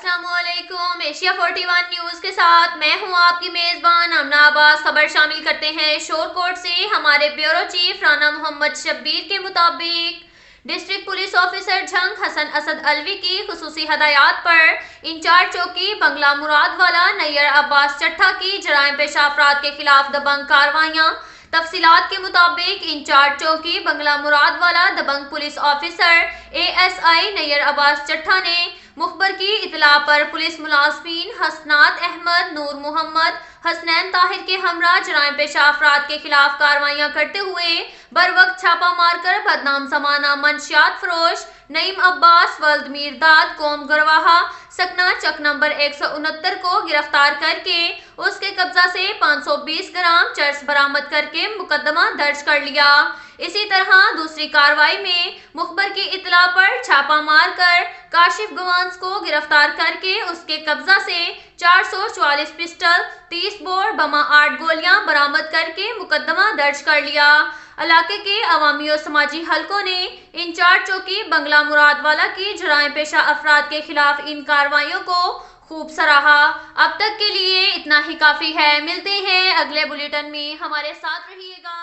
अस्सलाम वालेकुम। Asia 41 news के साथ मैं हूं आपकी मेजबान आमना अब्बास। खबर शामिल करते हैं शोरकोट से। हमारे ब्यूरो चीफ राना मोहम्मद शब्बीर के मुताबिक district police officer Jhang Hasan Asad Alvi की खुसूसी हदायत पर इंचार्ज चौकी बंगला मुराद वाला नैयर अब्बास चट्ठा की जराइम पेशा अफराद के खिलाफ दबंग कार्रवाइयाँ। तफसीलात के मुताबिक इंचार्ज चौकी बंगला मुराद वाला दबंग police officer ASI Naiyar Abbas Chattha ने मुखबर की इतला पर पुलिस मुलाजमीन हसनात अहमद, नूर मोहम्मद, हसनैन ताहिर के हमरा जराइम पेशा अफराद के खिलाफ कार्रवाइयाँ करते हुए बर वक्त छापा मारकर बदनाम समाना मंशियात फरोश नईम अब्बास वल्द मीरदाद कौम गरवाहा सकना चक नंबर 169 को गिरफ्तार करके उसके कब्जा से 520 ग्राम चर्स बरामद करके मुकदमा दर्ज कर लिया। इसी तरह दूसरी कार्रवाई में मुखबर की इतला पर छापा मारकर काशिफ गवांस को गिरफ्तार करके उसके कब्जा से 444 पिस्टल, 30 बोर बमा 8 गोलियां बरामद करके मुकदमा दर्ज कर लिया। इलाके के अवामी और समाजी हलकों ने इंचार्ज चौकी बंगला मुराद वाला की जराइम पेशा अफराद के खिलाफ इन कार्रवाइयों को खूब सराहा। अब तक के लिए इतना ही काफी है। मिलते हैं अगले बुलेटिन में, हमारे साथ रहिएगा।